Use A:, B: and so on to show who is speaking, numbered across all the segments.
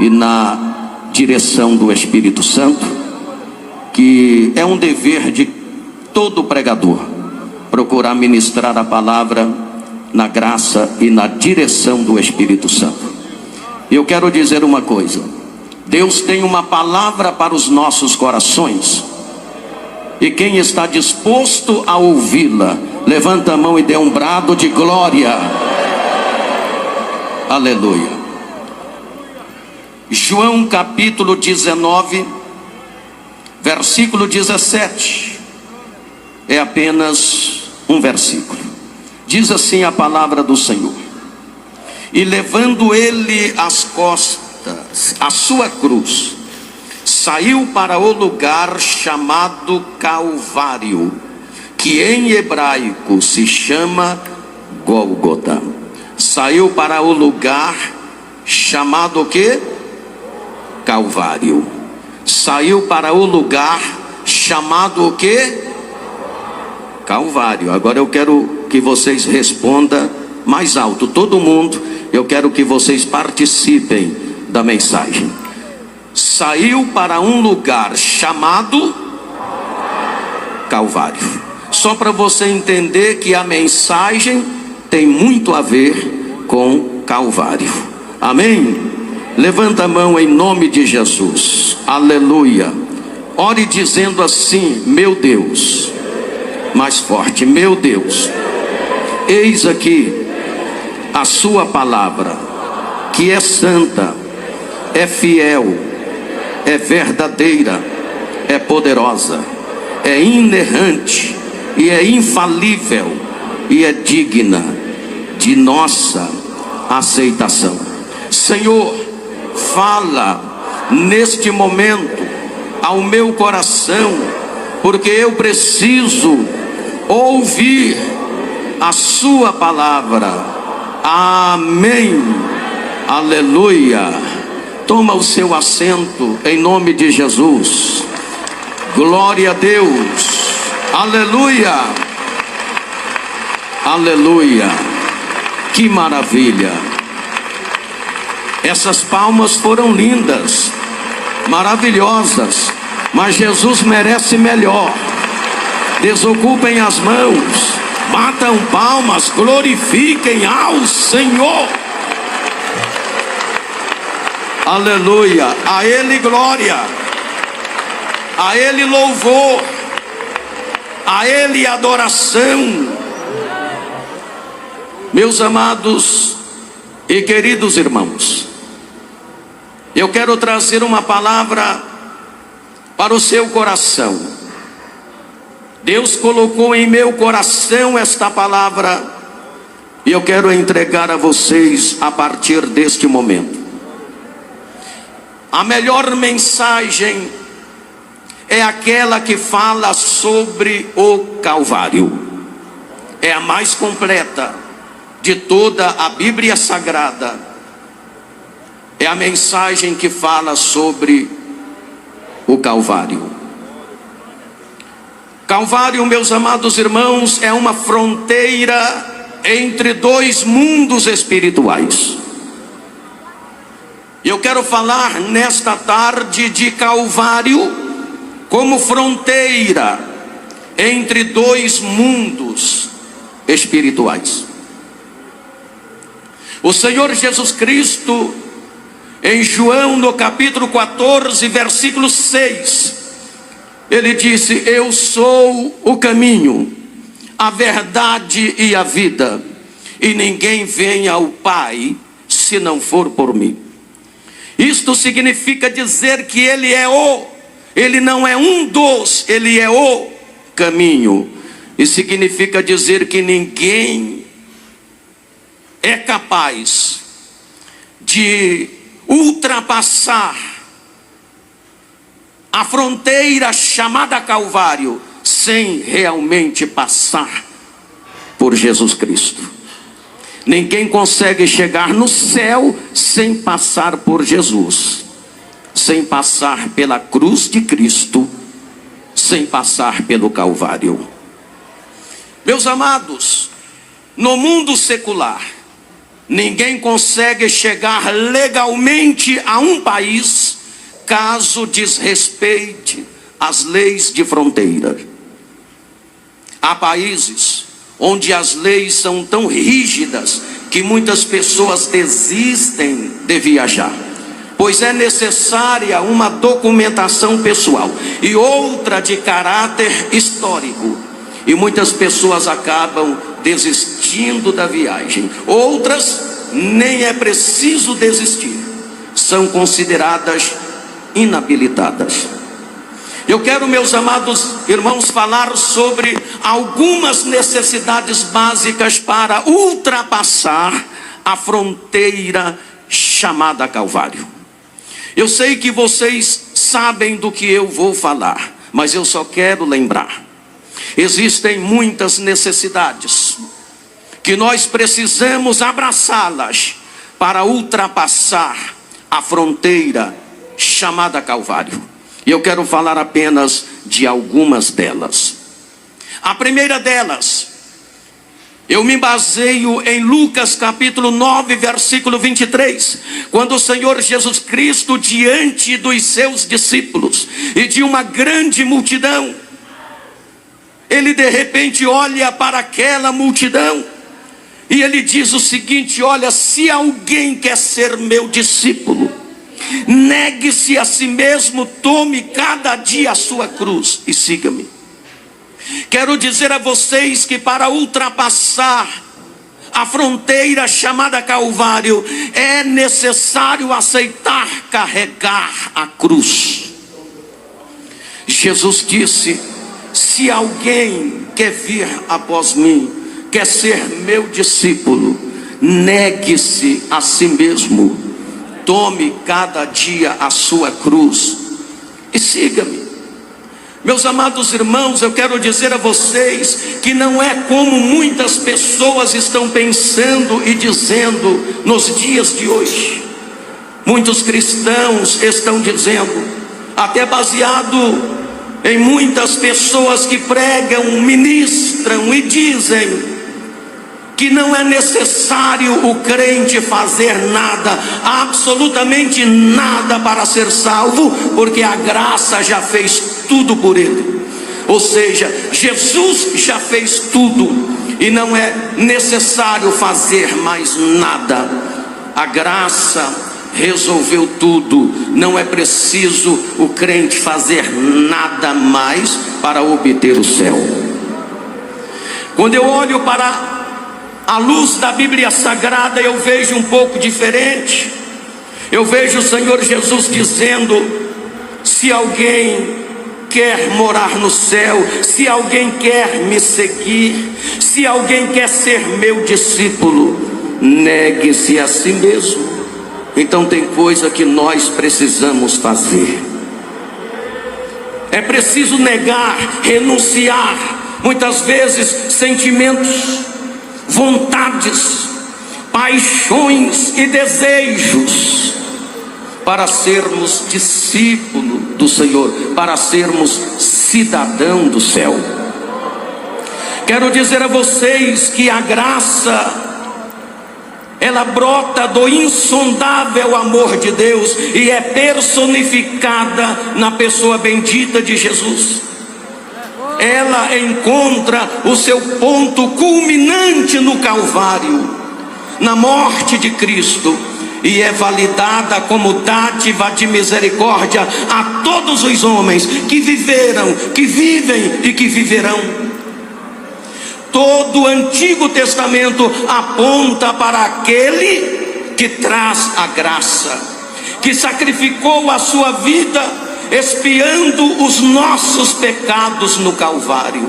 A: e na direção do Espírito Santo, que é um dever de todo pregador procurar ministrar a palavra na graça e na direção do Espírito Santo. Eu quero dizer uma coisa: Deus tem uma palavra para os nossos corações, e quem está disposto a ouvi-la, levanta a mão e dê um brado de glória. Aleluia. João capítulo 19, versículo 17. É apenas um versículo. Diz assim a palavra do Senhor: e levando ele as costas, a sua cruz, saiu para o lugar chamado Calvário, que em hebraico se chama Gólgota. Saiu para o lugar chamado o quê? Calvário. Saiu para o lugar chamado o quê? Calvário. Agora eu quero que vocês respondam mais alto, todo mundo. Eu quero que vocês participem da mensagem. Saiu para um lugar chamado Calvário. Só para você entender que a mensagem tem muito a ver com Calvário. Amém? Levanta a mão em nome de Jesus. Aleluia. Ore dizendo assim: meu Deus. Mais forte: meu Deus, eis aqui a sua palavra, que é santa, é fiel, é verdadeira, é poderosa, é inerrante e é infalível e é digna de nossa aceitação. Senhor, fala neste momento ao meu coração, porque eu preciso ouvir a sua palavra. Amém. Aleluia. Toma o seu assento em nome de Jesus. Glória a Deus. Aleluia. Aleluia. Que maravilha. Essas palmas foram lindas, maravilhosas, mas Jesus merece melhor. Desocupem as mãos, batam palmas, glorifiquem ao Senhor. Aleluia. A Ele glória, a Ele louvor, a Ele adoração. Meus amados e queridos irmãos, eu quero trazer uma palavra para o seu coração. Deus colocou em meu coração esta palavra, e eu quero entregar a vocês a partir deste momento. A melhor mensagem é aquela que fala sobre o Calvário. É a mais completa de toda a Bíblia Sagrada. É a mensagem que fala sobre o Calvário. Calvário, meus amados irmãos, é uma fronteira entre dois mundos espirituais. Eu quero falar nesta tarde de Calvário como fronteira entre dois mundos espirituais. O Senhor Jesus Cristo, em João no capítulo 14, versículo 6, Ele disse: eu sou o caminho, a verdade e a vida, e ninguém vem ao Pai se não for por mim. Isto significa dizer que Ele não é um dos, Ele é o caminho. E significa dizer que ninguém é capaz de ultrapassar a fronteira chamada Calvário sem realmente passar por Jesus Cristo. Ninguém consegue chegar no céu sem passar por Jesus, sem passar pela cruz de Cristo, sem passar pelo Calvário. Meus amados, no mundo secular, Ninguém consegue chegar legalmente a um país caso desrespeite as leis de fronteira. Há países onde as leis são tão rígidas que muitas pessoas desistem de viajar, pois é necessária uma documentação pessoal e outra de caráter histórico, e muitas pessoas acabam desistindo da viagem. Outras nem é preciso desistir, são consideradas inabilitadas. Eu quero, meus amados irmãos, falar sobre algumas necessidades básicas para ultrapassar a fronteira chamada Calvário. Eu sei que vocês sabem do que eu vou falar, mas eu só quero lembrar. Existem muitas necessidades que nós precisamos abraçá-las para ultrapassar a fronteira chamada Calvário. E eu quero falar apenas de algumas delas. A primeira delas, eu me baseio em Lucas capítulo 9, versículo 23, quando o Senhor Jesus Cristo, diante dos seus discípulos e de uma grande multidão, ele de repente olha para aquela multidão e ele diz o seguinte: olha, se alguém quer ser meu discípulo, negue-se a si mesmo, tome cada dia a sua cruz e siga-me. Quero dizer a vocês que para ultrapassar a fronteira chamada Calvário, é necessário aceitar carregar a cruz. Jesus disse: se alguém quer vir após mim, quer ser meu discípulo, negue-se a si mesmo, tome cada dia a sua cruz e siga-me. Meus amados irmãos, eu quero dizer a vocês que não é como muitas pessoas estão pensando e dizendo nos dias de hoje. Muitos cristãos estão dizendo, até baseado em muitas pessoas que pregam, ministram e dizem que não é necessário o crente fazer nada, absolutamente nada para ser salvo, porque a graça já fez tudo por ele. Ou seja, Jesus já fez tudo e não é necessário fazer mais nada. A graça resolveu tudo, não é preciso o crente fazer nada mais para obter o céu. Quando eu olho para a luz da Bíblia Sagrada, eu vejo um pouco diferente. Eu vejo o Senhor Jesus dizendo: se alguém quer morar no céu, se alguém quer me seguir, se alguém quer ser meu discípulo, negue-se a si mesmo. Então tem coisa que nós precisamos fazer. É preciso negar, renunciar, muitas vezes sentimentos, vontades, paixões e desejos, para sermos discípulos do Senhor, para sermos cidadão do céu. Quero dizer a vocês que a graça, ela brota do insondável amor de Deus e é personificada na pessoa bendita de Jesus. Ela encontra o seu ponto culminante no Calvário, na morte de Cristo, e é validada como dádiva de misericórdia a todos os homens que viveram, que vivem e que viverão. Todo o Antigo Testamento aponta para aquele que traz a graça, que sacrificou a sua vida expiando os nossos pecados no Calvário.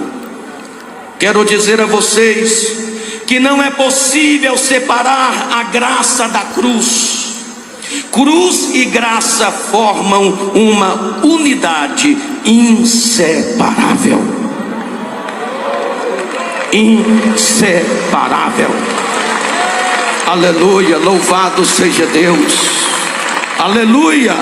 A: Quero dizer a vocês que não é possível separar a graça da cruz. Cruz e graça formam uma unidade inseparável. Inseparável. Aleluia, louvado seja Deus. Aleluia.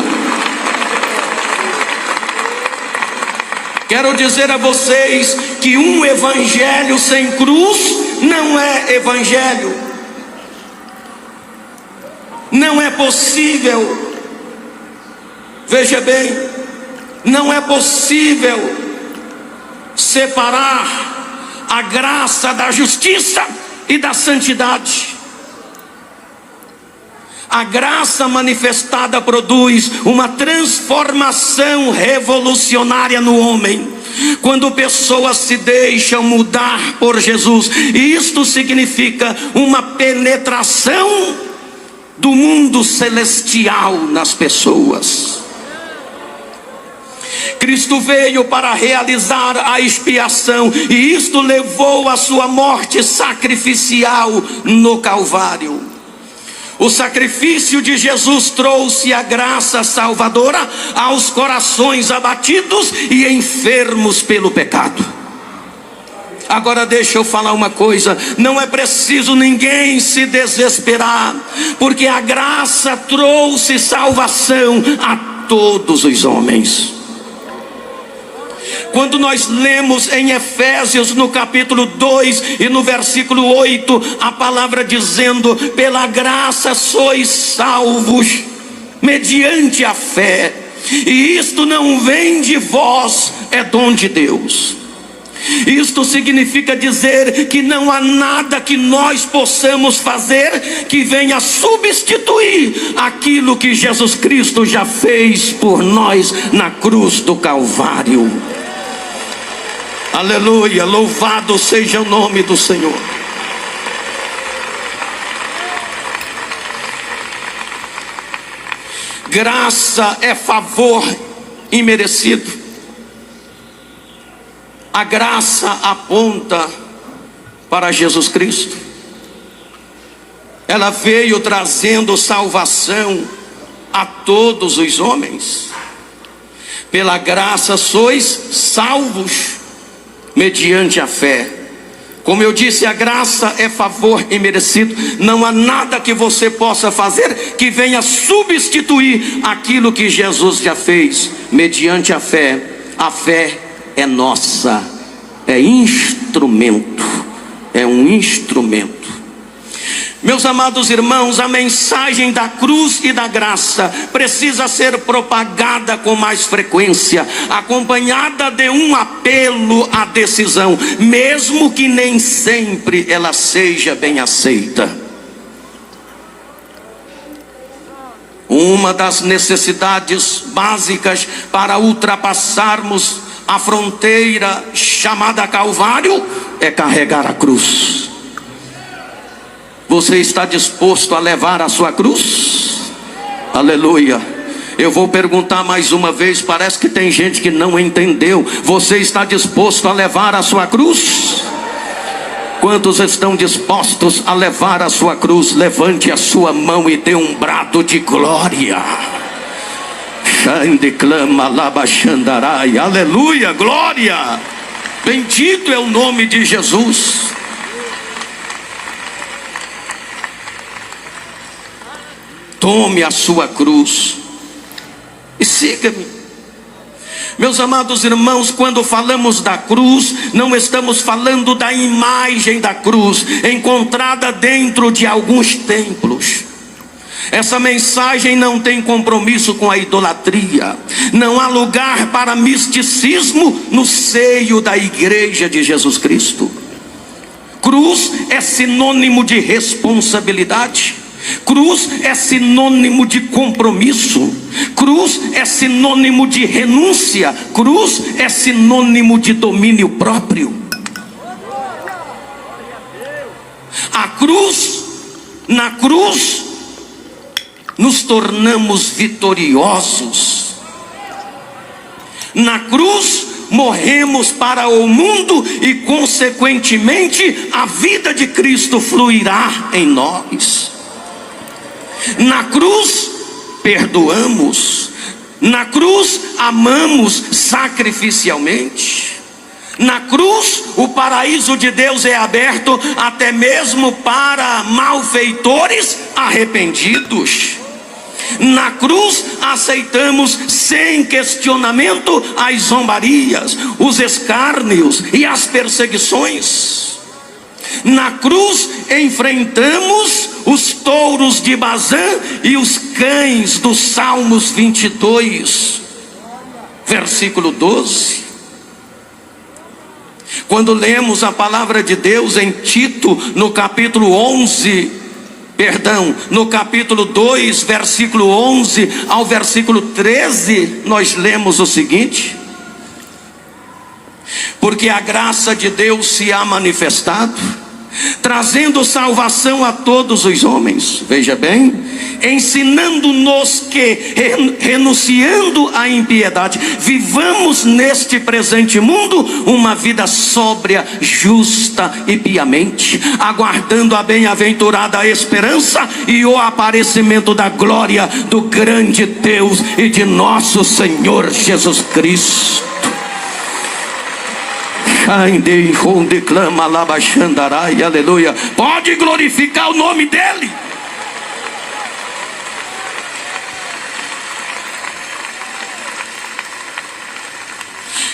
A: Quero dizer a vocês que um evangelho sem cruz não é evangelho. Não é possível, veja bem, não é possível separar a graça da justiça e da santidade. A graça manifestada produz uma transformação revolucionária no homem, quando pessoas se deixam mudar por Jesus, e isto significa uma penetração do mundo celestial nas pessoas. Cristo veio para realizar a expiação, e isto levou à sua morte sacrificial no Calvário. O sacrifício de Jesus trouxe a graça salvadora aos corações abatidos e enfermos pelo pecado. Agora deixa eu falar uma coisa, não é preciso ninguém se desesperar, porque a graça trouxe salvação a todos os homens. Quando nós lemos em Efésios no capítulo 2 e no versículo 8, a palavra dizendo: pela graça sois salvos, mediante a fé, e isto não vem de vós, é dom de Deus. Isto significa dizer que não há nada que nós possamos fazer que venha substituir aquilo que Jesus Cristo já fez por nós na cruz do Calvário. Aleluia, louvado seja o nome do Senhor. Graça é favor imerecido. A graça aponta para Jesus Cristo. Ela veio trazendo salvação a todos os homens. Pela graça sois salvos, mediante a fé. Como eu disse, a graça é favor imerecido. Não há nada que você possa fazer que venha substituir aquilo que Jesus já fez mediante a fé. A fé é nossa, é instrumento, é um instrumento. Meus amados irmãos, a mensagem da cruz e da graça precisa ser propagada com mais frequência, acompanhada de um apelo à decisão, mesmo que nem sempre ela seja bem aceita. Uma das necessidades básicas para ultrapassarmos a fronteira chamada Calvário é carregar a cruz. Você está disposto a levar a sua cruz? Aleluia. Eu vou perguntar mais uma vez, parece que tem gente que não entendeu. Você está disposto a levar a sua cruz? Quantos estão dispostos a levar a sua cruz? Levante a sua mão e dê um brado de glória. Aleluia, glória. Bendito é o nome de Jesus. Tome a sua cruz e siga-me. Meus amados irmãos, quando falamos da cruz, não estamos falando da imagem da cruz encontrada dentro de alguns templos. Essa mensagem não tem compromisso com a idolatria. Não há lugar para misticismo no seio da igreja de Jesus Cristo. Cruz é sinônimo de responsabilidade. Cruz é sinônimo de compromisso. Cruz é sinônimo de renúncia. Cruz é sinônimo de domínio próprio. A cruz, na cruz, nos tornamos vitoriosos. Na cruz, morremos para o mundo e, consequentemente, a vida de Cristo fluirá em nós. Na cruz, perdoamos. Na cruz, amamos sacrificialmente. Na cruz, o paraíso de Deus é aberto até mesmo para malfeitores arrependidos. Na cruz, aceitamos sem questionamento as zombarias, os escárnios e as perseguições. Na cruz, enfrentamos os touros de Bazã e os cães dos Salmos 22, versículo 12. Quando lemos a palavra de Deus em Tito, no capítulo 2, versículo 11 ao versículo 13, nós lemos o seguinte: porque a graça de Deus se há manifestado, trazendo salvação a todos os homens, veja bem, ensinando-nos que, renunciando à impiedade, vivamos neste presente mundo uma vida sóbria, justa e piamente, aguardando a bem-aventurada esperança e o aparecimento da glória do grande Deus e de nosso Senhor Jesus Cristo. Aleluia. Pode glorificar o nome dele.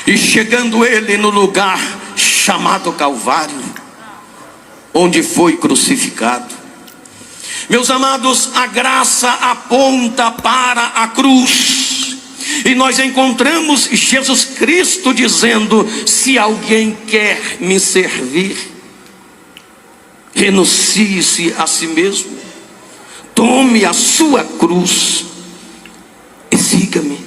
A: E chegando ele no lugar chamado Calvário, onde foi crucificado. Meus amados, a graça aponta para a cruz. E nós encontramos Jesus Cristo dizendo: se alguém quer me servir, renuncie-se a si mesmo, tome a sua cruz e siga-me.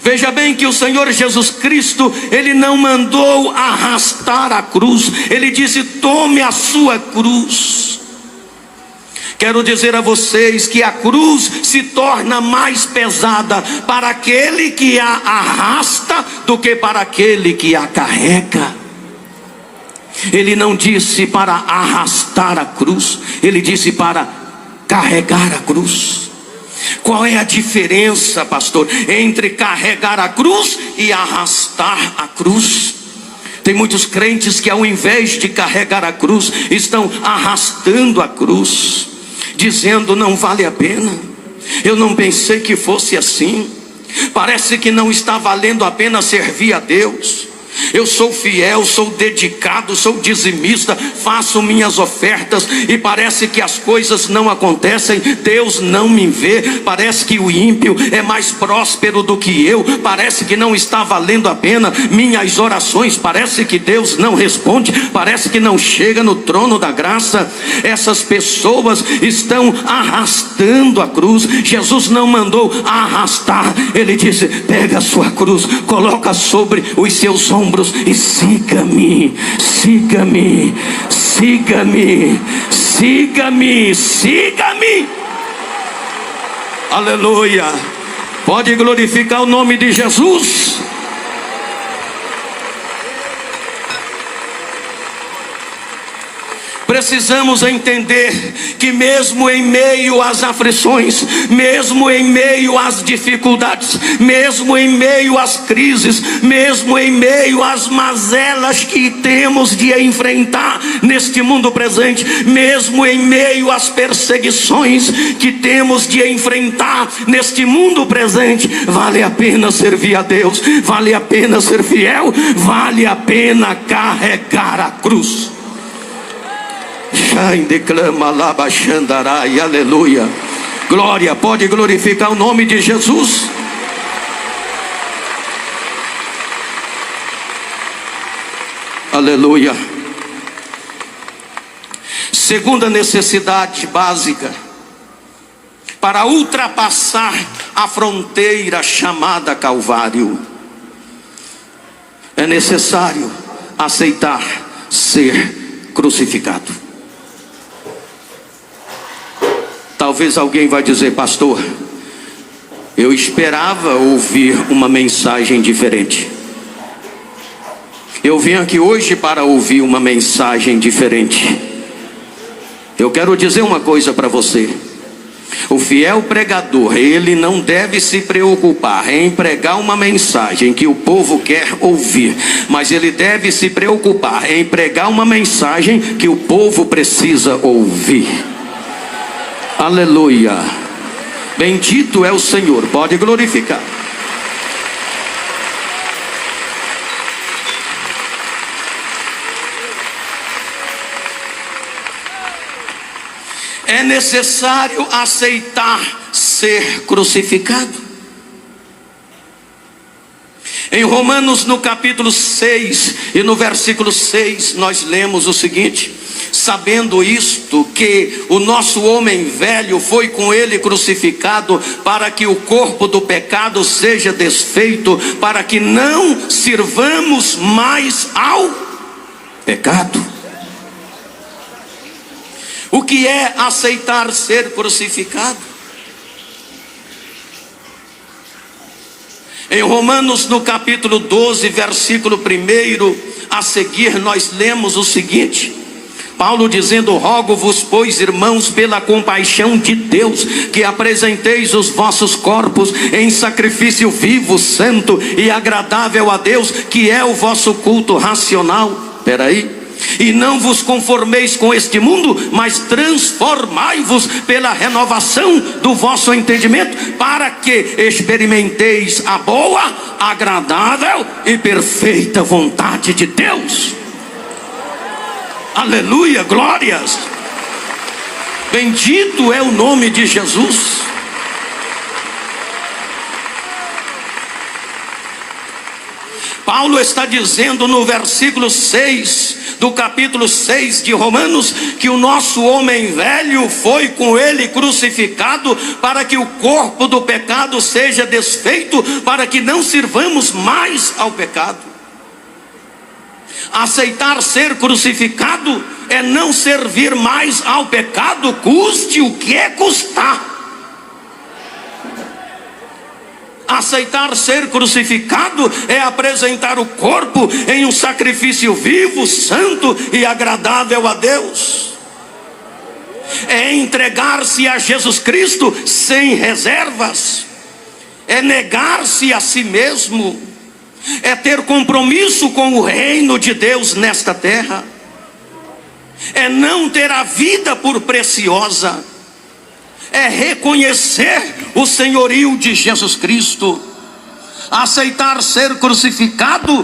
A: Veja bem que o Senhor Jesus Cristo, Ele não mandou arrastar a cruz, Ele disse: tome a sua cruz. Quero dizer a vocês que a cruz se torna mais pesada para aquele que a arrasta do que para aquele que a carrega. Ele não disse para arrastar a cruz, ele disse para carregar a cruz. Qual é a diferença, pastor, entre carregar a cruz e arrastar a cruz? Tem muitos crentes que, ao invés de carregar a cruz, estão arrastando a cruz, dizendo: não vale a pena, eu não pensei que fosse assim, parece que não está valendo a pena servir a Deus. Eu sou fiel, sou dedicado, sou dizimista, faço minhas ofertas e parece que as coisas não acontecem, Deus não me vê, parece que o ímpio é mais próspero do que eu, parece que não está valendo a pena minhas orações, parece que Deus não responde, parece que não chega no trono da graça. Essas pessoas estão arrastando a cruz. Jesus não mandou arrastar, ele disse: pega a sua cruz, coloca sobre os seus ombros e siga-me, siga-me, siga-me, siga-me, siga-me. Aleluia. Pode glorificar o nome de Jesus. Precisamos entender que mesmo em meio às aflições, mesmo em meio às dificuldades, mesmo em meio às crises, mesmo em meio às mazelas que temos de enfrentar neste mundo presente, mesmo em meio às perseguições que temos de enfrentar neste mundo presente, vale a pena servir a Deus, vale a pena ser fiel, vale a pena carregar a cruz. Declama Labaxandarai, aleluia. Glória, pode glorificar o nome de Jesus. Aleluia. Segunda necessidade básica para ultrapassar a fronteira chamada Calvário: é necessário aceitar ser crucificado. Talvez alguém vai dizer: pastor, eu esperava ouvir uma mensagem diferente. Eu vim aqui hoje para ouvir uma mensagem diferente. Eu quero dizer uma coisa para você: o fiel pregador, ele não deve se preocupar em pregar uma mensagem que o povo quer ouvir, mas ele deve se preocupar em pregar uma mensagem que o povo precisa ouvir. Aleluia. Bendito é o Senhor. Pode glorificar. é necessário aceitar ser crucificado. Em Romanos, no capítulo 6 e no versículo 6, nós lemos o seguinte: sabendo isto, que o nosso homem velho foi com ele crucificado, para que o corpo do pecado seja desfeito, para que não sirvamos mais ao pecado. O que é aceitar ser crucificado? Em Romanos, no capítulo 12, versículo 1, a seguir nós lemos o seguinte: Paulo dizendo: rogo-vos, pois, irmãos, pela compaixão de Deus, que apresenteis os vossos corpos em sacrifício vivo, santo e agradável a Deus, que é o vosso culto racional. E não vos conformeis com este mundo, mas transformai-vos pela renovação do vosso entendimento, para que experimenteis a boa, agradável e perfeita vontade de Deus. Aleluia, glórias. Bendito é o nome de Jesus. Paulo está dizendo no versículo 6 do capítulo 6 de Romanos, que o nosso homem velho foi com ele crucificado, para que o corpo do pecado seja desfeito, para que não sirvamos mais ao pecado. Aceitar ser crucificado é não servir mais ao pecado, custe o que custar. Aceitar ser crucificado é apresentar o corpo em um sacrifício vivo, santo e agradável a Deus. É entregar-se a Jesus Cristo sem reservas. É negar-se a si mesmo. É ter compromisso com o reino de Deus nesta terra. É não ter a vida por preciosa. É reconhecer o senhorio de Jesus Cristo. Aceitar ser crucificado